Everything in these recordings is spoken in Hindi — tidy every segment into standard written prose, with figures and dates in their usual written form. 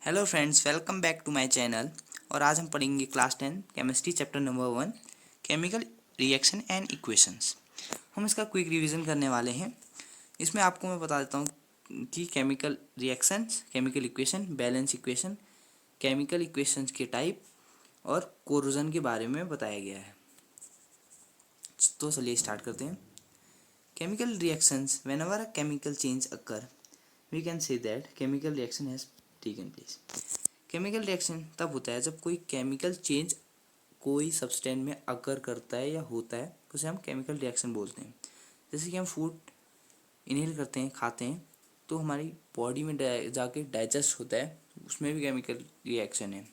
Hello friends, welcome back to my channel. और आज हम पढ़ेंगे class 10 chemistry chapter number 1 chemical reaction and equations. हम इसका क्विक रिवीजन करने वाले हैं। इसमें आपको मैं बता देता हूँ कि chemical reactions, chemical equation, balance equation, chemical equations के टाइप और कोरोजन के बारे में बताया गया है। तो चलिए स्टार्ट करते हैं। Chemical reactions, whenever a chemical change occur we can say that chemical reaction has taken place. Chemical reaction तब होता है जब कोई केमिकल चेंज कोई सब्सटेंस में अकर करता है या होता है, उसे हम केमिकल रिएक्शन बोलते हैं। जैसे कि हम फूड इनहेल करते हैं, खाते हैं, तो हमारी बॉडी में जाके डाइजेस्ट होता है, उसमें भी केमिकल रिएक्शन है।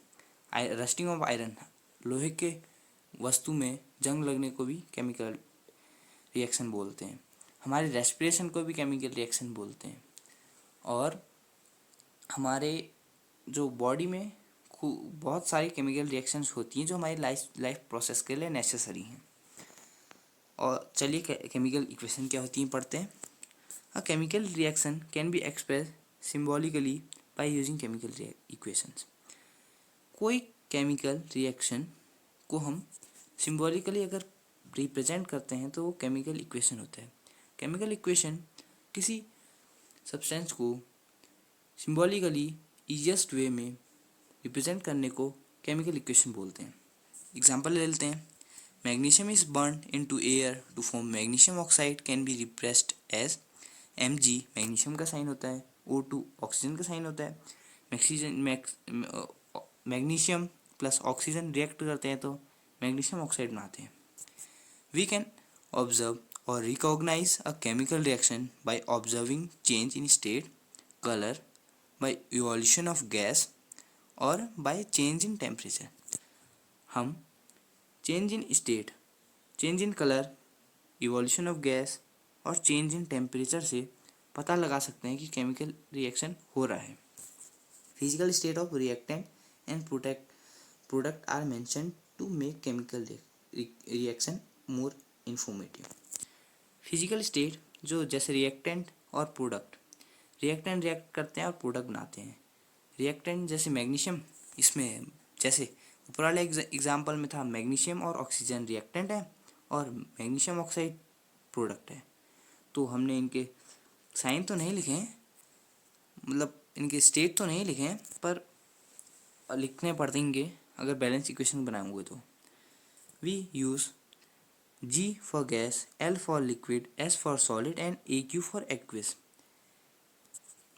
रस्टिंग ऑफ आयरन, लोहे के वस्तु में जंग लगने को भी केमिकल रिएक्शन बोलते हैं। हमारे रेस्पिरेशन को भी केमिकल रिएक्शन बोलते हैं। और हमारे जो बॉडी में बहुत सारी केमिकल रिएक्शंस होती हैं जो हमारी लाइफ प्रोसेस के लिए नेसेसरी हैं। और चलिए केमिकल इक्वेशन क्या होती हैं पढ़ते हैं। अ chemical reaction can be express symbolically by using chemical equations. कोई केमिकल रिएक्शन को हम सिम्बॉलिकली अगर रिप्रेजेंट करते हैं तो वो केमिकल इक्वेशन होता है। केमिकल इक्वेशन किसी सब्सटेंस को सिम्बॉलिकली ईजिएस्ट वे में रिप्रेजेंट करने को केमिकल इक्वेशन बोलते हैं। एग्जाम्पल ले लेते हैं। Magnesium is burn into air to form magnesium oxide can be represented as Mg, magnesium का साइन होता है। O2 ऑक्सीजन का साइन होता है। मैग्नीशियम प्लस ऑक्सीजन रिएक्ट करते हैं तो मैग्नीशियम ऑक्साइड बनाते हैं। वी कैन ऑब्जर्व और recognise a chemical reaction by observing change in state, colour, by evolution of gas और बाय चेंज इन टेम्परेचर। हम change in state, change in colour, evolution of gas और चेंज इन टेम्परेचर से पता लगा सकते हैं कि केमिकल रिएक्शन हो रहा है। Physical state of reactant and product are mentioned to make chemical reaction more informative. Physical state जो जैसे रिएक्टेंट और प्रोडक्ट, रिएक्टेंट रिएक्ट करते हैं और प्रोडक्ट बनाते हैं। रिएक्टेंट जैसे मैग्नीशियम, इसमें जैसे ऊपर वाले एग्जाम्पल में था मैग्नीशियम और ऑक्सीजन रिएक्टेंट है और मैग्नीशियम ऑक्साइड प्रोडक्ट है। तो हमने इनके साइन तो नहीं लिखे हैं, मतलब इनके स्टेट तो नहीं लिखे हैं, पर लिखने पड़ेंगे अगर बैलेंस इक्वेशन बनाएंगे तो। We use G for gas, L for liquid, S for solid and AQ for aqueous.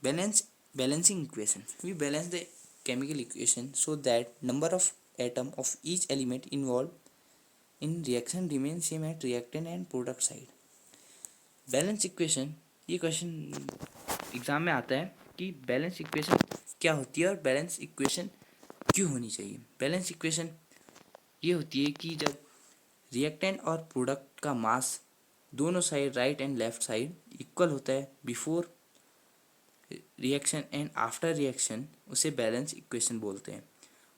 Balancing equation. We balance the chemical equation so that number of atom of each element involved in reaction remain same at reactant and product side. Balance equation, ये क्वेश्चन एग्जाम में आता है कि बैलेंस इक्वेशन क्या होती है और बैलेंस इक्वेशन क्यों होनी चाहिए। बैलेंस इक्वेशन ये होती है कि जब रिएक्टेंट और प्रोडक्ट का मास दोनों side, right and left side, equal होता है before reaction and after reaction, उसे बैलेंस इक्वेशन बोलते हैं।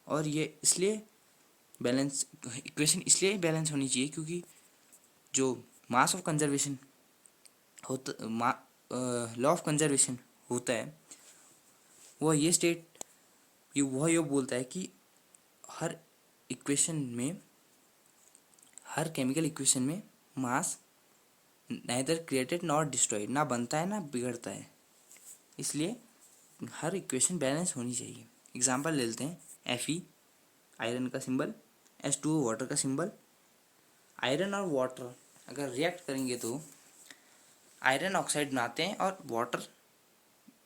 और ये इसलिए बैलेंस इक्वेशन इसलिए बैलेंस होनी चाहिए क्योंकि जो मास ऑफ कंजर्वेशन होता, लॉ ऑफ कंजर्वेशन होता है, वह ये स्टेट ये बोलता है कि हर इक्वेशन में, हर केमिकल इक्वेशन में mass neither created not destroyed, ना बनता है ना बिगड़ता है। इसलिए हर इक्वेशन बैलेंस होनी चाहिए। एग्जांपल ले लेते हैं। Fe आयरन का सिंबल, H2O वाटर का सिंबल। आयरन और वाटर अगर रिएक्ट करेंगे तो आयरन ऑक्साइड बनाते हैं और वाटर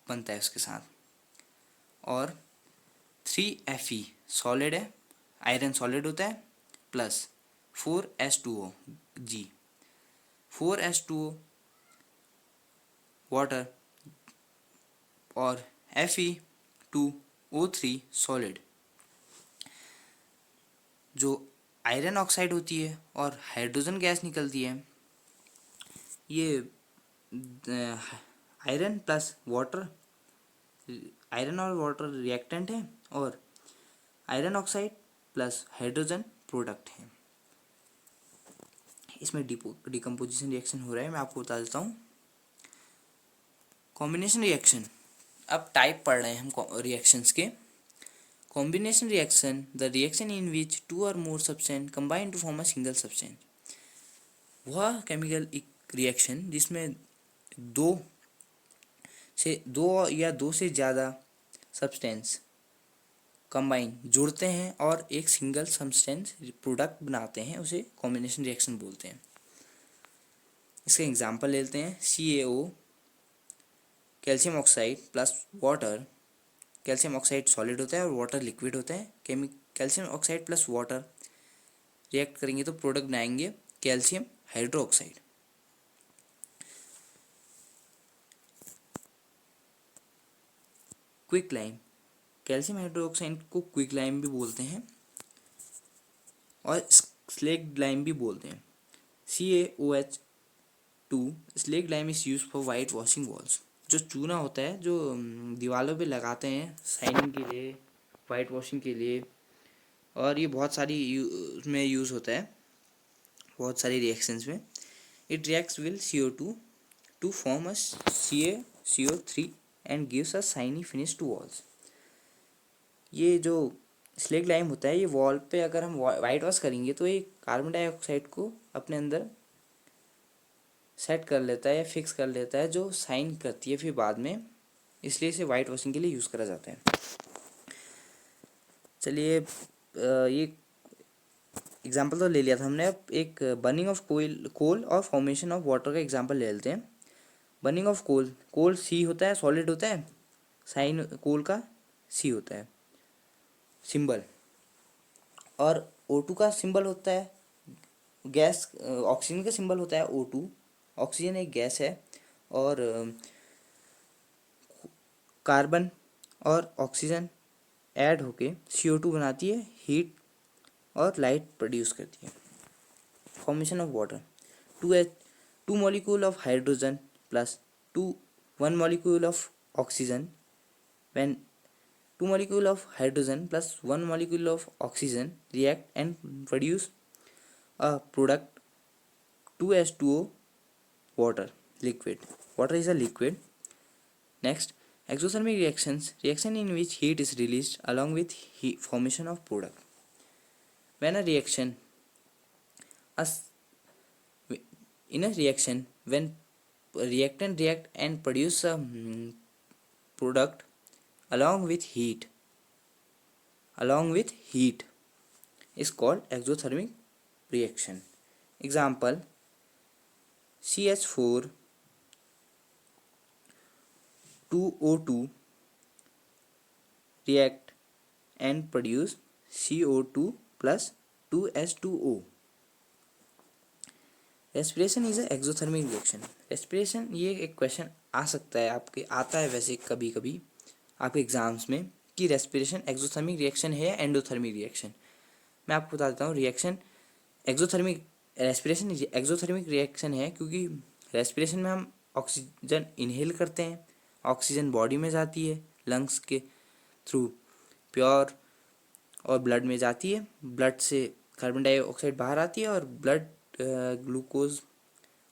बनता है उसके साथ। और 3Fe सॉलिड है, आयरन सॉलिड होता है, plus 4H2O G, 4H2O water और Fe2O3 सॉलिड। जो आयरन ऑक्साइड होती है और हाइड्रोजन गैस निकलती है, ये आयरन प्लस वाटर, आयरन और वाटर रिएक्टेंट है और iron oxide plus hydrogen product है। इसमें डिकम्पोजिशन रिएक्शन हो रहा है, मैं आपको बता देता हूँ। कॉम्बिनेशन रिएक्शन, अब टाइप पढ़ रहे हैं हम रिएक्शंस के। Combination reaction, the reaction in which two or more substance combine to form a single substance. वह केमिकल रिएक्शन जिसमें दो या दो से ज़्यादा सब्सटेंस कंबाइन जुड़ते हैं और एक सिंगल सब्सटेंस प्रोडक्ट बनाते हैं, उसे कॉम्बिनेशन रिएक्शन बोलते हैं। इसका एग्जांपल लेते हैं। CaO calcium oxide plus water. Calcium oxide solid होता है और वाटर लिक्विड होता है। Calcium oxide plus water react करेंगे तो प्रोडक्ट बनाएंगे calcium hydroxide. Quick lime, calcium hydroxide को क्विक लाइम भी बोलते हैं और स्लेक्ड लाइम भी बोलते हैं। CaOH2 slaked lime is use for white washing walls. जो चूना होता है जो दीवारों पे लगाते हैं शाइनिंग के लिए, वाइट वॉशिंग के लिए, और ये बहुत सारी उसमें यूज़ होता है, बहुत सारी रिएक्शंस में। It reacts with CO2 to form a CaCO3 and gives a shiny finish to walls. ये जो स्लेग लाइम होता है, ये वॉल पे अगर हम वाइट वॉश करेंगे तो ये कार्बन डाइऑक्साइड को अपने अंदर सेट कर लेता है या फिक्स कर लेता है, जो शाइन करती है फिर बाद में, इसलिए इसे वाइट वॉशिंग के लिए यूज़ करा जाता है। चलिए ये एग्जांपल तो ले लिया था हमने, अब एक बर्निंग ऑफ कोल और फॉर्मेशन ऑफ वाटर का एग्जांपल ले लेते हैं। बर्निंग ऑफ कोल सी होता है, सॉलिड होता है, साइन कोल का सी होता है सिंबल, और O2 का सिंबल होता है गैस। ऑक्सीजन का सिंबल होता है O2। ऑक्सीजन एक गैस है और कार्बन और ऑक्सीजन ऐड होके CO2 बनाती है, हीट और लाइट प्रोड्यूस करती है। Formation of water, two molecule of hydrogen plus one molecule of oxygen. When two molecule of hydrogen plus one molecule of oxygen react and produce a product 2H2O water liquid. Water is a liquid. Next, exothermic reactions, reaction in which heat is released along with formation of product. When a reaction in a reaction, when reactant react and produce a product along with heat is called exothermic reaction. Example, CH4 2O2 react and produce CO2 plus 2H2O. Respiration is a exothermic reaction. Respiration, ये एक क्वेश्चन आ सकता है आपके, आता है वैसे कभी कभी आपके एग्जाम्स में, कि रेस्पिरेशन एक्सोथर्मिक रिएक्शन है या एंडोथर्मिक रिएक्शन। मैं आपको बता देता हूँ, रेस्पिरेशन एक्सोथर्मिक रिएक्शन है, क्योंकि रेस्पिरेशन में हम ऑक्सीजन इनहेल करते हैं, ऑक्सीजन बॉडी में जाती है लंग्स के थ्रू प्योर और ब्लड में जाती है, ब्लड से कार्बन डाइऑक्साइड बाहर आती है और ब्लड ग्लूकोज,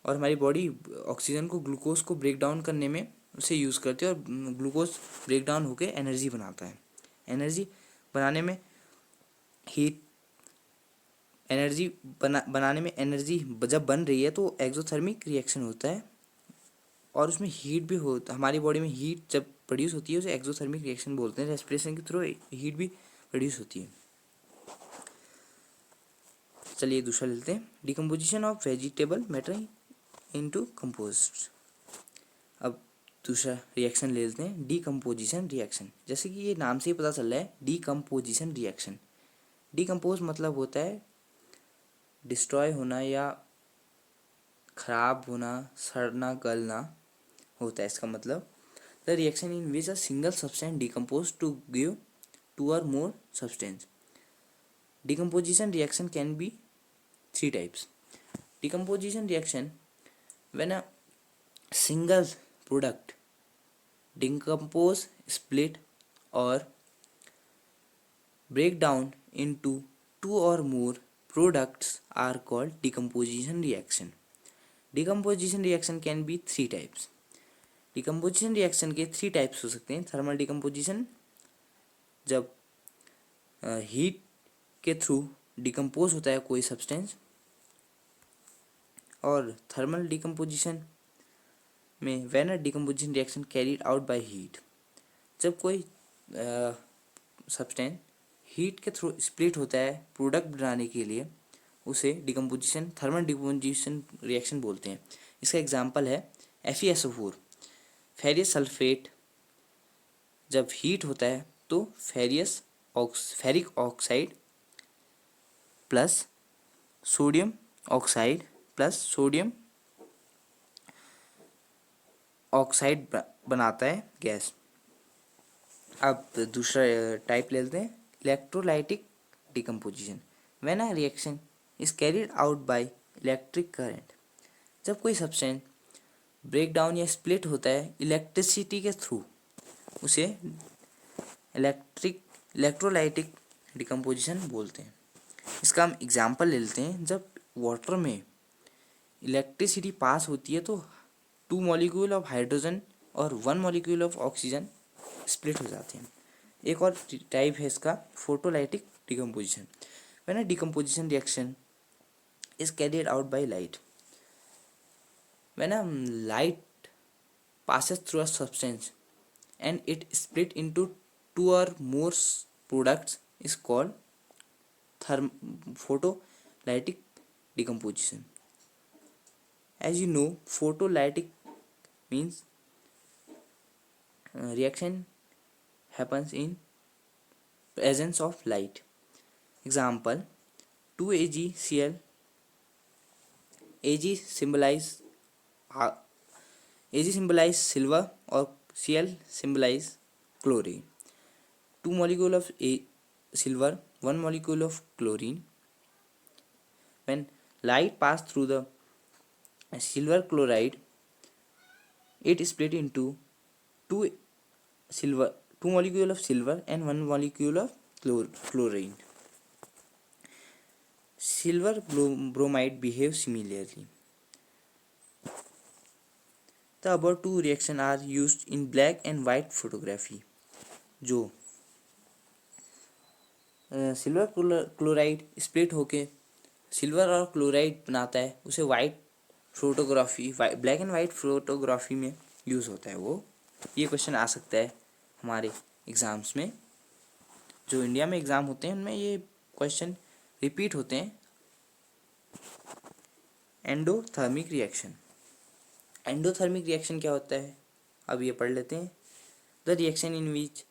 और हमारी बॉडी ऑक्सीजन को ग्लूकोज को ब्रेक डाउन करने में उसे यूज़ करती है, और ग्लूकोज ब्रेक डाउन होकर एनर्जी बनाता है। एनर्जी बनाने में बनाने में एनर्जी जब बन रही है तो एक्सोथर्मिक रिएक्शन होता है, और उसमें हीट भी होता है। हमारी बॉडी में हीट जब प्रोड्यूस होती है उसे एक्सोथर्मिक रिएक्शन बोलते हैं। रेस्पिरेशन के थ्रू हीट भी प्रोड्यूस होती है। चलिए दूसरा लेते हैं, decomposition of vegetable matter into compost. अब दूसरा रिएक्शन ले लेते हैं, डीकम्पोजिशन रिएक्शन। जैसे कि ये नाम से ही पता चल रहा है, डीकम्पोजिशन रिएक्शन। डीकम्पोज मतलब होता है डिस्ट्रॉय होना या खराब होना, सड़ना, गलना होता है इसका मतलब। The reaction in which a single substance decompose to give two or more substance. Decomposition reaction can be three types. Decomposition reaction, when a single product decompose, split or break down into two or more products are called decomposition reaction. Decomposition reaction can be three types. Decomposition reaction के three types हो सकते हैं। थर्मल डिकम्पोजिशन, जब हीट के थ्रू डिकम्पोज होता है कोई सब्सटेंस, और थर्मल डिकम्पोजिशन में when a decomposition reaction carried out by heat, जब कोई सब्सटेंस हीट के थ्रू स्प्लिट होता है प्रोडक्ट बनाने के लिए, उसे डिकम्पोजिशन थर्मल डिकम्पोजिशन रिएक्शन बोलते हैं। इसका एग्जांपल है FeSO4, फेरियस सल्फेट। जब हीट होता है तो ferric oxide plus sodium oxide plus sodium oxide बनाता है गैस। अब दूसरा टाइप ले लेते हैं, electrolytic decomposition. When a reaction is carried out by electric current, जब कोई सब्सटेंस ब्रेक डाउन या स्प्लिट होता है इलेक्ट्रिसिटी के थ्रू, उसे इलेक्ट्रोलाइटिक डिकम्पोजिशन बोलते हैं। इसका हम एग्जांपल ले लेते हैं, जब वाटर में इलेक्ट्रिसिटी पास होती है तो 2 मॉलिक्यूल ऑफ हाइड्रोजन और 1 मॉलिक्यूल ऑफ ऑक्सीजन स्प्लिट हो जाते हैं। एक और टाइप है इसका, photolytic decomposition. When a decomposition reaction is carried out by light, when a light passes through a substance and it split into 2 or more products is called photolytic decomposition. As you know, photolytic means reaction happens in presence of light. Example, 2AgCl. Ag symbolize silver or Cl symbolize chlorine. 2 molecule of silver, 1 molecule of chlorine. When light pass through the silver chloride, it split into 2 molecule of silver and 1 molecule of chlorine. Silver bromide behave similarly. The above two reactions are used in black and white photography. जो सिल्वर क्लोराइड स्प्लिट होके सिल्वर और क्लोराइड बनाता है, उसे white photography, black and white photography में यूज़ होता है वो। ये क्वेश्चन आ सकता है हमारे एग्ज़ाम्स में, जो इंडिया में एग्ज़ाम होते हैं उनमें ये क्वेश्चन रिपीट होते हैं। Endothermic reaction. एंडोथर्मिक रिएक्शन क्या होता है, अब ये पढ़ लेते हैं। The reaction in which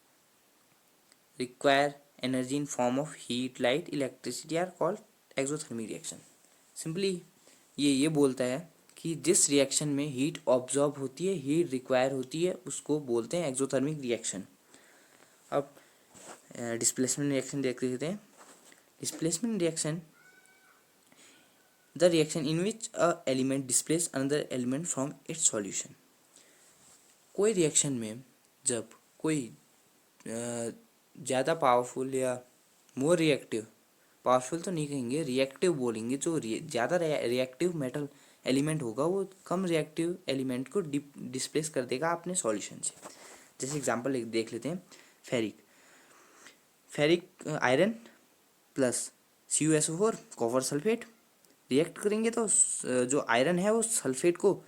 require energy in form of heat, light, electricity are called exothermic reaction. Simply ये बोलता है कि जिस रिएक्शन में हीट ऑब्जॉर्ब होती है, हीट रिक्वायर होती है, उसको बोलते हैं एक्सोथर्मिक रिएक्शन। अब डिस्प्लेसमेंट रिएक्शन देख लेते हैं। Displacement reaction, the reaction in which a element displace another element from its solution. कोई रिएक्शन में जब कोई ज़्यादा पावरफुल या मोर रिएक्टिव, पावरफुल तो नहीं कहेंगे, रिएक्टिव बोलेंगे, जो ज़्यादा रिएक्टिव मेटल एलिमेंट होगा वो कम रिएक्टिव एलिमेंट को डिस्प्लेस कर देगा अपने सॉल्यूशन से। जैसे एग्जांपल देख लेते हैं, ferric iron plus CuSO4 copper sulphate react करेंगे तो जो आयरन है वो सल्फेट को,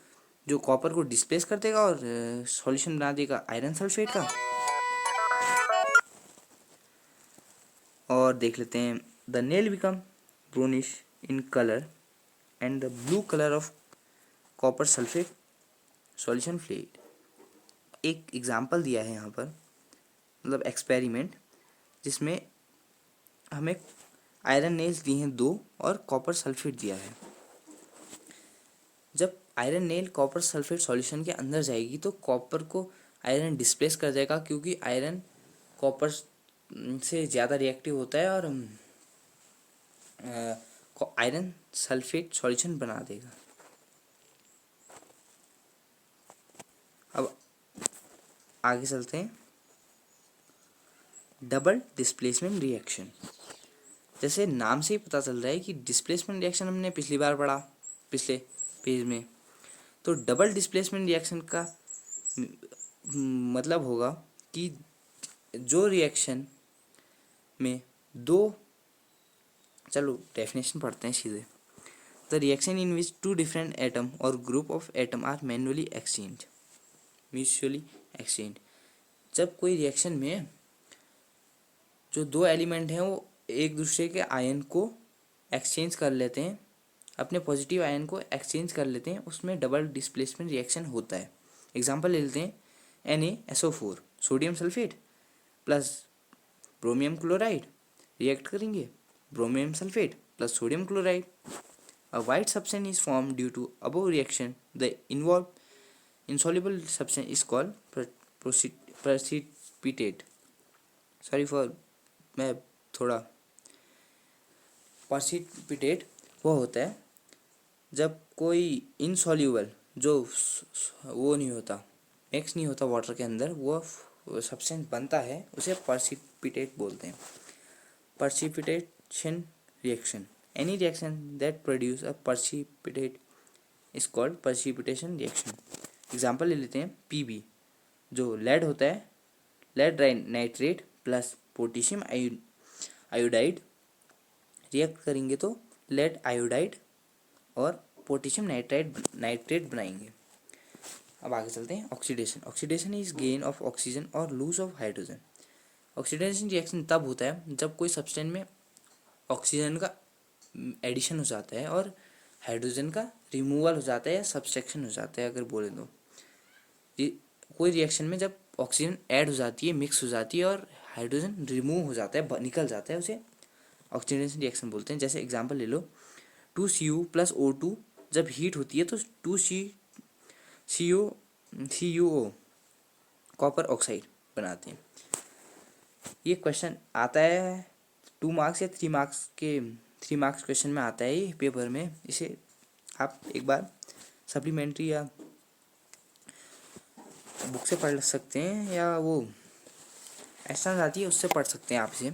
जो कॉपर को डिस्प्लेस कर देगा और सॉल्यूशन बना देगा आयरन सल्फेट का। और देख लेते हैं, the nail become brownish in colour and the blue colour of copper sulphate solution fluid. एक एग्जांपल दिया है यहाँ पर, मतलब एक्सपेरिमेंट, जिसमें हमें आयरन नेल्स दिए हैं 2 और कॉपर सल्फेट दिया है। जब iron nail copper sulphate solution के अंदर जाएगी तो कॉपर को आयरन डिस्प्लेस कर देगा, क्योंकि आयरन कॉपर से ज़्यादा रिएक्टिव होता है और आयरन सल्फेट सॉल्यूशन बना देगा। अब आगे चलते हैं, डबल डिस्प्लेसमेंट रिएक्शन। जैसे नाम से ही पता चल रहा है कि डिस्प्लेसमेंट रिएक्शन हमने पिछली बार पढ़ा पिछले पेज में, तो डबल डिस्प्लेसमेंट रिएक्शन का मतलब होगा कि जो रिएक्शन में दो, चलो डेफिनेशन पढ़ते हैं सीधे। The reaction in which two different atom or group of atom are manually exchange, mutually exchange. जब कोई रिएक्शन में जो दो एलिमेंट हैं वो एक दूसरे के आयन को एक्सचेंज कर लेते हैं, अपने पॉजिटिव आयन को एक्सचेंज कर लेते हैं, उसमें डबल डिस्प्लेसमेंट रिएक्शन होता है। एग्जांपल ले लेते हैं, NaSO4 sodium sulphate plus bromium chloride react करेंगे, bromium sulphate plus sodium chloride. A white substance is form due to above reaction, the involve insoluble substance is called precipitate। Sorry for, मैं थोड़ा, precipitate वो होता है जब कोई इनसॉल्यूबल, जो वो नहीं होता, मिक्स नहीं होता वाटर के अंदर, वो सब्सटेंस बनता है, उसे precipitate बोलते हैं। precipitation reaction, any reaction that produce a precipitate is called precipitation reaction। Example ले लेते हैं, Pb जो लेड होता है, lead nitrate plus potassium iodide react करेंगे तो लेड आयोडाइड और पोटेशियम नाइट्रेट बनाएंगे। अब आगे चलते हैं। Oxidation, oxidation is gain of oxygen और lose of hydrogen. Oxidation reaction तब होता है जब कोई सब्सटेंस में ऑक्सीजन का एडिशन हो जाता है और हाइड्रोजन का रिमूवल हो जाता है या सब्सट्रैक्शन हो जाता है। अगर बोले तो कोई रिएक्शन में जब ऑक्सीजन ऐड हो जाती है, मिक्स हो जाती है और हाइड्रोजन रिमूव हो जाता है, निकल जाता है, उसे ऑक्सीडेशन रिएक्शन बोलते हैं। जैसे एग्जांपल ले लो, 2Cu प्लस O2 जब हीट होती है तो 2CuO कॉपर ऑक्साइड बनाते हैं। ये क्वेश्चन आता है 2 मार्क्स या 3 मार्क्स क्वेश्चन में आता है ये पेपर में। इसे आप एक बार सप्लीमेंट्री या बुक से पढ़ सकते हैं या वो ऐसा आती है उससे पढ़ सकते हैं आप इसे।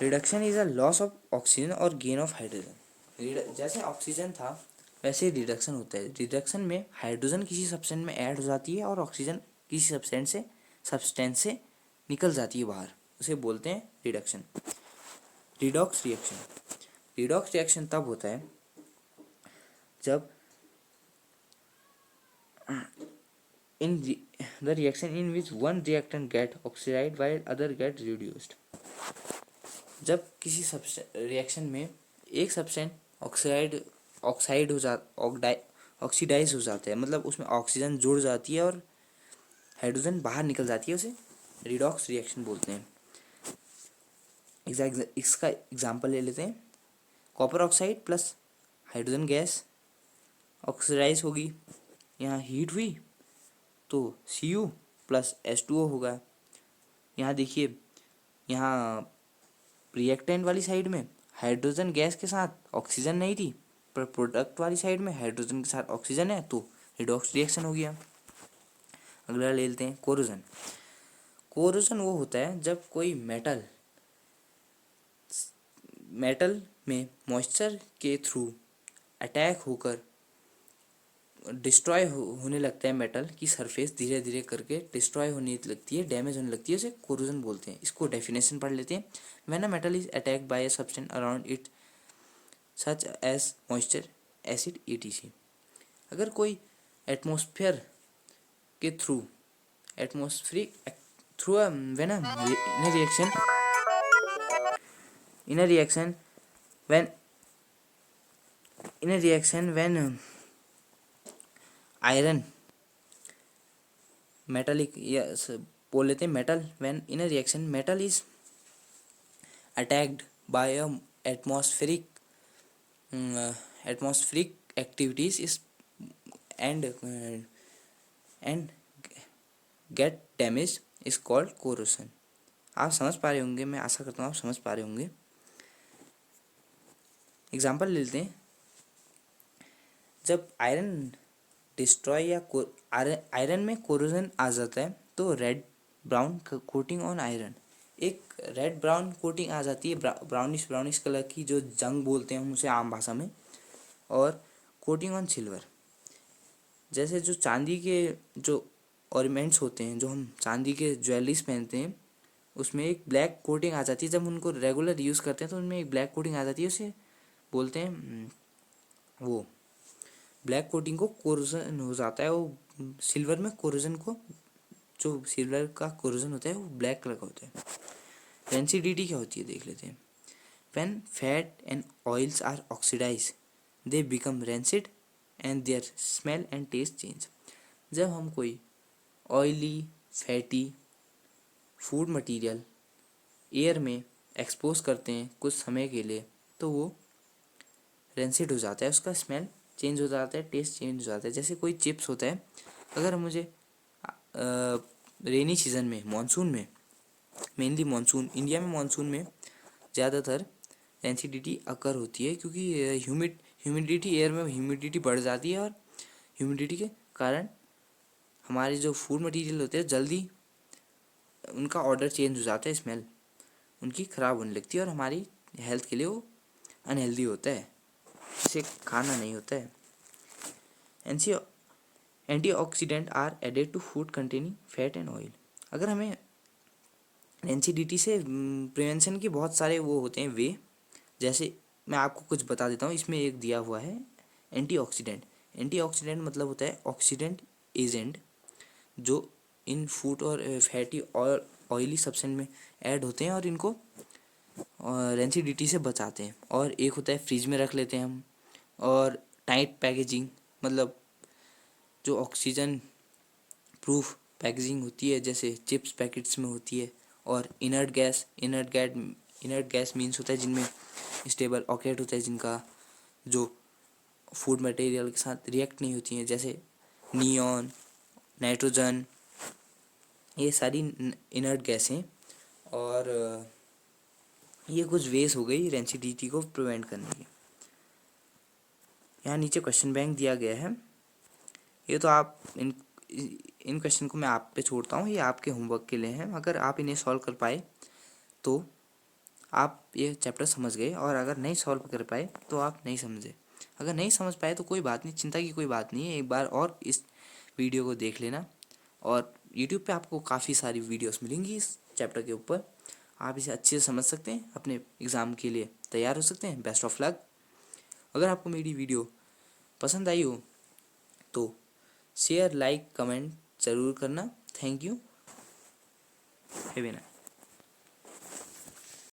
Reduction is a loss of oxygen और गेन ऑफ हाइड्रोजन। जैसे ऑक्सीजन था वैसे रिडक्शन होता है। रिडक्शन में हाइड्रोजन किसी सब्सटेंस में ऐड हो जाती है और ऑक्सीजन किसी सब्सटेंस से निकल जाती है बाहर, उसे बोलते हैं reduction. Redox reaction, redox reaction तब होता है जब in the reaction in which one reactant get oxidized while other get reduced। जब किसी रिएक्शन में एक सब्सटेंस ऑक्सीडाइज हो जाता है, मतलब उसमें ऑक्सीजन जुड़ जाती है और हाइड्रोजन बाहर निकल जाती है, उसे रिडॉक्स रिएक्शन बोलते हैं। इसका एग्जांपल ले लेते हैं, copper oxide plus hydrogen gas oxidise होगी, यहाँ हीट हुई तो Cu प्लस H2O होगा। यहाँ देखिए, यहाँ रिएक्टेंट वाली साइड में हाइड्रोजन गैस के साथ ऑक्सीजन नहीं थी, पर प्रोडक्ट वाली साइड में हाइड्रोजन के साथ ऑक्सीजन है, तो रिडॉक्स रिएक्शन हो गया। अगला ले लेते हैं कोरोजन। कोरोजन वो होता है जब कोई मेटल में मॉइस्चर के थ्रू अटैक होकर डिस्ट्रॉय होने लगता है, मेटल की सरफेस धीरे धीरे करके डिस्ट्रॉय होने लगती है, डैमेज होने लगती है, उसे कोरोजन बोलते हैं। इसको डेफिनेशन पढ़ लेते हैं। When a metal is attacked by a substance around it such as moisture, acid, etc। अगर कोई एटमॉस्फेयर के through when in a reaction when iron metallic, या बोल लेते हैं metal, when in a reaction metal is attacked by a atmospheric activities is and get damage is called corrosion. आप समझ पा रहे होंगे, मैं आशा करता हूँ आप समझ पा रहे होंगे। एग्जाम्पल ले लेते हैं, जब आयरन डिस्ट्रॉय या आयरन में कोरोजन आ जाता है तो red brown coating on iron, एक रेड ब्राउन कोटिंग आ जाती है, ब्राउनिश कलर की, जो जंग बोलते हैं हम उसे आम भाषा में, और कोटिंग ऑन सिल्वर। जैसे जो चांदी के जो ऑर्नामेंट्स होते हैं, जो हम चांदी के ज्वेलरीज पहनते हैं, उसमें एक ब्लैक कोटिंग आ जाती है। जब उनको रेगुलर यूज़ करते हैं तो उनमें एक ब्लैक कोटिंग आ जाती है, उसे बोलते हैं वो ब्लैक कोटिंग को कोरोजन हो जाता है। वो सिल्वर में कोरोजन को, जो सिल्वर का कोरोजन होता है वो ब्लैक कलर का होता है। रेंसिडिटी क्या होती है देख लेते हैं। When fat and oils are oxidise they become rancid and their smell and taste change. जब हम कोई oily fatty food material air में एक्सपोज करते हैं कुछ समय के लिए तो वो रेंसिड हो जाता है, उसका स्मेल चेंज हो जाता है, टेस्ट चेंज हो जाता है। जैसे कोई चिप्स होता है, अगर मुझे रेनी सीजन में, मानसून में, मेनली मानसून, इंडिया में मानसून में ज़्यादातर रेंसिडिटी अकर होती है, क्योंकि ह्यूमिडिटी, एयर में ह्यूमिडिटी बढ़ जाती है और ह्यूमिडिटी के कारण हमारे जो फूड मटेरियल होते हैं जल्दी उनका ऑर्डर चेंज हो जाता है, स्मेल उनकी ख़राब होने लगती है और हमारी हेल्थ के लिए वो अनहेल्दी होता है, इसे खाना नहीं होता है। Antioxidant are added to food containing fat and oil. अगर हमें एनसीडीटी से प्रिवेंशन के बहुत सारे वो होते हैं वे, जैसे मैं आपको कुछ बता देता हूँ। इसमें एक दिया हुआ है एंटीऑक्सीडेंट। एंटीऑक्सीडेंट मतलब होता है ऑक्सीडेंट एजेंट जो इन फूड और फैटी और ऑयली सब्सटेंस में ऐड होते हैं और इनको एनसीडीटी से बचाते हैं। और एक होता है फ्रिज में रख लेते हैं हम, और टाइट पैकेजिंग, मतलब जो ऑक्सीजन प्रूफ पैकेजिंग होती है जैसे चिप्स पैकेट्स में होती है। और इनर्ट गैस मीन्स होता है जिनमें स्टेबल ऑकेट होता है, जिनका जो फूड मटेरियल के साथ रिएक्ट नहीं होती हैं, जैसे नियॉन, नाइट्रोजन, ये सारी इनर्ट गैस हैं। और ये कुछ वेज हो गई रेंसिडिटी को प्रिवेंट करने की। यहाँ नीचे क्वेश्चन बैंक दिया गया है, ये तो आप इन क्वेश्चन को मैं आप पे छोड़ता हूँ, ये आपके होमवर्क के लिए हैं। अगर आप इन्हें सॉल्व कर पाए तो आप ये चैप्टर समझ गए, और अगर नहीं सॉल्व कर पाए तो आप नहीं समझे। अगर नहीं समझ पाए तो कोई बात नहीं, चिंता की कोई बात नहीं है, एक बार और इस वीडियो को देख लेना। और यूट्यूब पे आपको काफ़ी सारी वीडियोस मिलेंगी इस चैप्टर के ऊपर, आप इसे अच्छे से समझ सकते हैं, अपने एग्ज़ाम के लिए तैयार हो सकते हैं। Best of luck. अगर आपको मेरी वीडियो पसंद आई हो तो शेयर, लाइक, कमेंट ज़रूर करना। Thank you. Have a nice